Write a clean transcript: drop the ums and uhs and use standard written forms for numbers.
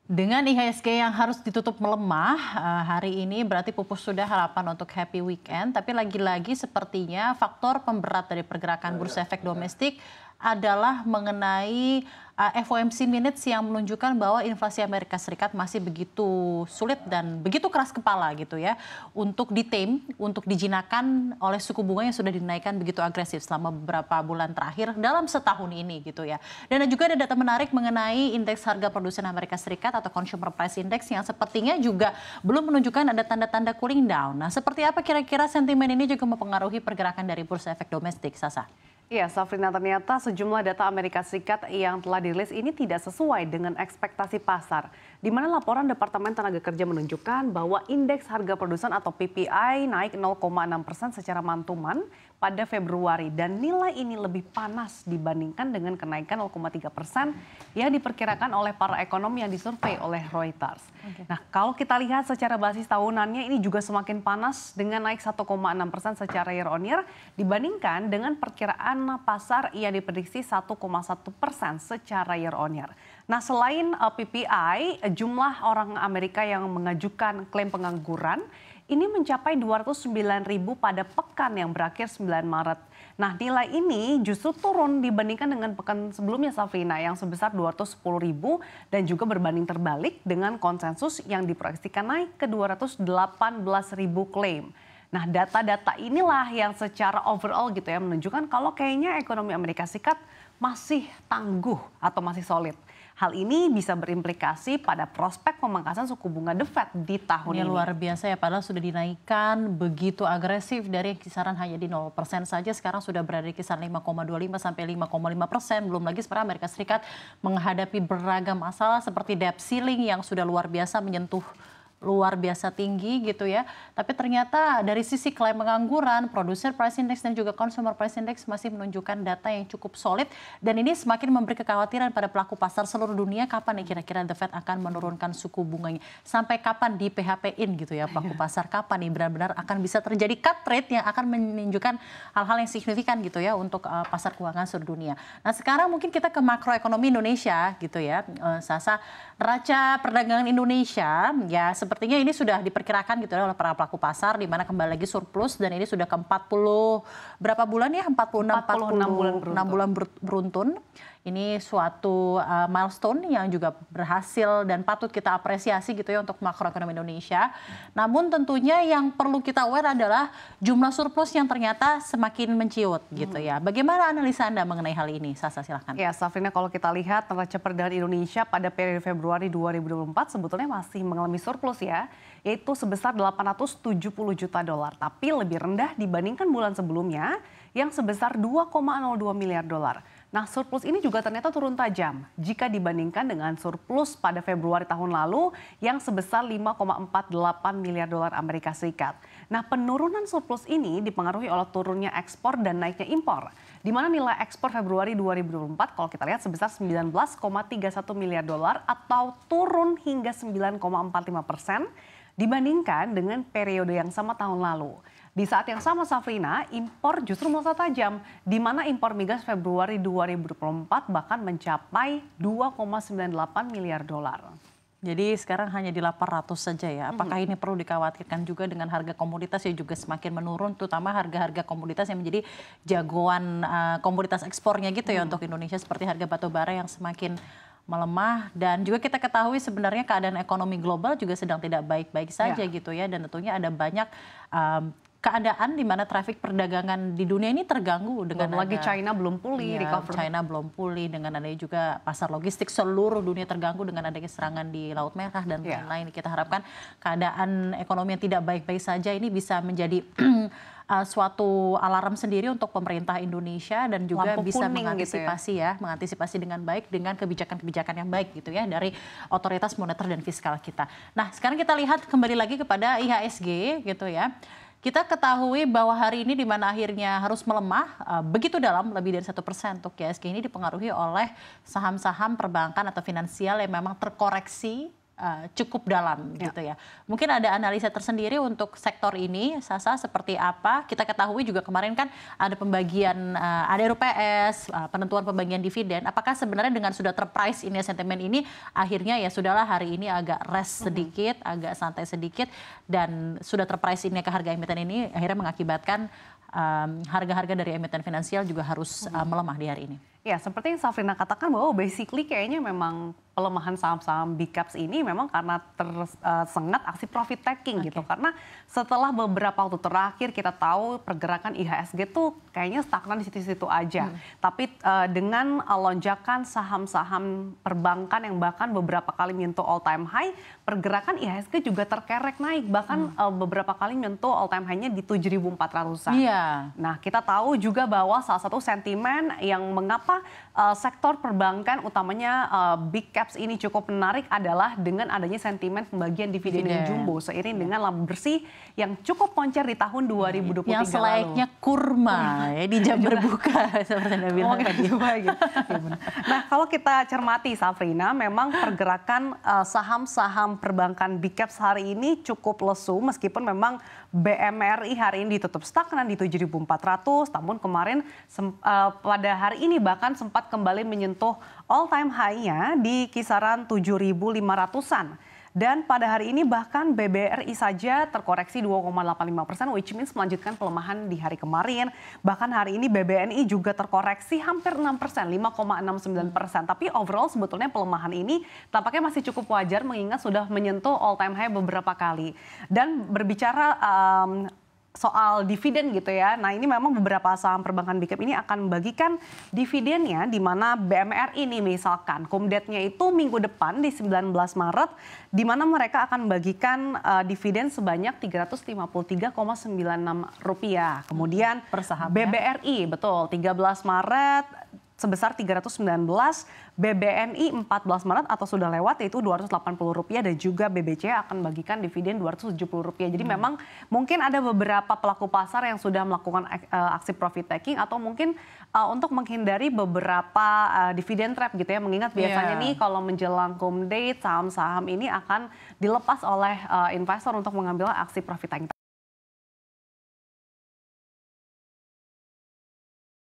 Dengan IHSG yang harus ditutup melemah hari ini berarti pupus sudah harapan untuk happy weekend. Tapi lagi-lagi sepertinya faktor pemberat dari pergerakan bursa efek domestik adalah mengenai FOMC minutes yang menunjukkan bahwa inflasi Amerika Serikat masih begitu sulit dan begitu keras kepala gitu ya untuk ditame, untuk dijinakan oleh suku bunga yang sudah dinaikkan begitu agresif selama beberapa bulan terakhir dalam setahun ini gitu ya. Dan juga ada data menarik mengenai indeks harga produsen Amerika Serikat atau Consumer Price Index yang sepertinya juga belum menunjukkan ada tanda-tanda cooling down. Nah, seperti apa kira-kira sentimen ini juga mempengaruhi pergerakan dari bursa efek domestik, Sasa? Ya, Safrina, ternyata sejumlah data Amerika Serikat yang telah dirilis ini tidak sesuai dengan ekspektasi pasar. Di mana laporan Departemen Tenaga Kerja menunjukkan bahwa indeks harga produsen atau PPI naik 0,6% secara mantuman pada Februari. Dan nilai ini lebih panas dibandingkan dengan kenaikan 0,3% yang diperkirakan oleh para ekonom yang disurvei oleh Reuters. Nah, kalau kita lihat secara basis tahunannya ini juga semakin panas dengan naik 1,6% secara year on year dibandingkan dengan perkiraan pasar yang diprediksi 1,1% secara year on year. Nah, selain PPI, jumlah orang Amerika yang mengajukan klaim pengangguran ini mencapai 209.000 pada pekan yang berakhir 9 Maret. Nah, nilai ini justru turun dibandingkan dengan pekan sebelumnya, Safrina, yang sebesar 210.000 dan juga berbanding terbalik dengan konsensus yang diproyeksikan naik ke 218.000 klaim. Nah, data-data inilah yang secara overall gitu ya menunjukkan kalau kayaknya ekonomi Amerika Serikat masih tangguh atau masih solid. Hal ini bisa berimplikasi pada prospek pemangkasan suku bunga The Fed di tahun ini. Luar biasa ya, padahal sudah dinaikkan begitu agresif dari kisaran hanya di 0% saja, sekarang sudah berada di kisaran 5,25 sampai 5,5%. Belum lagi sebenarnya Amerika Serikat menghadapi beragam masalah seperti debt ceiling yang sudah luar biasa menyentuh luar biasa tinggi gitu ya. Tapi ternyata dari sisi klaim pengangguran, Producer Price Index dan juga Consumer Price Index masih menunjukkan data yang cukup solid. Dan ini semakin memberi kekhawatiran pada pelaku pasar seluruh dunia kapan nih kira-kira The Fed akan menurunkan suku bunganya. Sampai kapan di PHP-in gitu ya pelaku pasar, kapan nih benar-benar akan bisa terjadi cut rate yang akan menunjukkan hal-hal yang signifikan gitu ya untuk pasar keuangan seluruh dunia. Nah, sekarang mungkin kita ke makroekonomi Indonesia gitu ya, Sasa. Neraca perdagangan Indonesia ya sepertinya ini sudah diperkirakan gitu ya oleh para pelaku pasar di mana kembali lagi surplus dan ini sudah ke 40 berapa bulan ya? 46 bulan beruntun. Ini suatu milestone yang juga berhasil dan patut kita apresiasi gitu ya untuk makroekonomi Indonesia. Namun tentunya yang perlu kita aware adalah jumlah surplus yang ternyata semakin menciut gitu ya. Bagaimana analisa Anda mengenai hal ini? Sasa, silakan. Ya, Safrina, kalau kita lihat neraca perdagangan Indonesia pada periode Februari 2024 sebetulnya masih mengalami surplus ya, yaitu sebesar 870 juta dolar. Tapi lebih rendah dibandingkan bulan sebelumnya yang sebesar 2,02 miliar dolar. Nah, surplus ini juga ternyata turun tajam jika dibandingkan dengan surplus pada Februari tahun lalu yang sebesar 5,48 miliar dolar Amerika Serikat. Nah, penurunan surplus ini dipengaruhi oleh turunnya ekspor dan naiknya impor. Di mana nilai ekspor Februari 2024 kalau kita lihat sebesar 19,31 miliar dolar atau turun hingga 9,45% dibandingkan dengan periode yang sama tahun lalu. Di saat yang sama, Safrina, impor justru melesat tajam, di mana impor migas Februari 2024 bahkan mencapai 2,98 miliar dolar. Jadi sekarang hanya di 800 saja ya. Apakah ini perlu dikhawatirkan juga dengan harga komoditas yang juga semakin menurun, terutama harga-harga komoditas yang menjadi jagoan komoditas ekspornya gitu ya untuk Indonesia, seperti harga batu bara yang semakin melemah, dan juga kita ketahui sebenarnya keadaan ekonomi global juga sedang tidak baik-baik saja gitu ya, dan tentunya ada banyak keadaan di mana trafik perdagangan di dunia ini terganggu dengan lagi China belum pulih, China belum pulih, dengan adanya juga pasar logistik seluruh dunia terganggu dengan adanya serangan di Laut Merah dan lain-lain. Kita harapkan keadaan ekonomi yang tidak baik-baik saja ini bisa menjadi suatu alarm sendiri untuk pemerintah Indonesia dan juga bisa mengantisipasi gitu mengantisipasi dengan baik dengan kebijakan-kebijakan yang baik gitu ya dari otoritas moneter dan fiskal kita. Nah, sekarang kita lihat kembali lagi kepada IHSG gitu ya. Kita ketahui bahwa hari ini di mana akhirnya harus melemah begitu dalam, lebih dari 1% untuk IHSG ini dipengaruhi oleh saham-saham perbankan atau finansial yang memang terkoreksi cukup dalam gitu ya. Mungkin ada analisa tersendiri untuk sektor ini, Sasa, seperti apa? Kita ketahui juga kemarin kan ada pembagian, ada RUPS, penentuan pembagian dividen. Apakah sebenarnya dengan sudah terprice ini sentimen ini, akhirnya ya sudahlah hari ini agak rest sedikit, agak santai sedikit, dan sudah terprice ini ke harga emiten ini akhirnya mengakibatkan harga-harga dari emiten finansial juga harus melemah di hari ini. Ya, seperti yang Safrina katakan bahwa basically kayaknya memang pelemahan saham-saham big caps ini memang karena tersengat aksi profit taking gitu. Karena setelah beberapa waktu terakhir kita tahu pergerakan IHSG tuh kayaknya stagnan di situ-situ aja. Tapi dengan lonjakan saham-saham perbankan yang bahkan beberapa kali menyentuh all time high, pergerakan IHSG juga terkerek naik. Bahkan beberapa kali menyentuh all time high-nya di 7.400-an. Iya. Nah, kita tahu juga bahwa salah satu sentimen yang mengapa sektor perbankan utamanya big caps ini cukup menarik adalah dengan adanya sentimen pembagian dividen yang jumbo seiring dengan laba bersih yang cukup moncer di tahun 2023 lalu. Yang selayaknya kurma ya di jam berbuka seperti Anda bilang tadi. Nah, kalau kita cermati Safrina, memang pergerakan saham-saham perbankan big caps hari ini cukup lesu meskipun memang BMRI hari ini ditutup stagnan di 7.400, namun kemarin pada hari ini bahkan sempat kembali menyentuh all time high-nya di kisaran 7.500-an. Dan pada hari ini bahkan BBRI saja terkoreksi 2,85%, which means melanjutkan pelemahan di hari kemarin. Bahkan hari ini BBNI juga terkoreksi hampir 6%, 5,69%. Tapi overall sebetulnya pelemahan ini tampaknya masih cukup wajar mengingat sudah menyentuh all time high beberapa kali. Dan berbicara soal dividen gitu ya. Nah, ini memang beberapa saham perbankan big cap ini akan membagikan dividennya di mana BMRI ini misalkan kumdetnya itu minggu depan di 19 Maret di mana mereka akan membagikan dividen sebanyak Rp353,96. Kemudian per saham, BBRI betul 13 Maret sebesar 319, BBNI 14 Maret atau sudah lewat yaitu Rp280 dan juga BBC akan bagikan dividen Rp270. Jadi memang mungkin ada beberapa pelaku pasar yang sudah melakukan aksi profit taking atau mungkin untuk menghindari beberapa dividen trap gitu ya. Mengingat biasanya nih kalau menjelang cum date saham-saham ini akan dilepas oleh investor untuk mengambil aksi profit taking.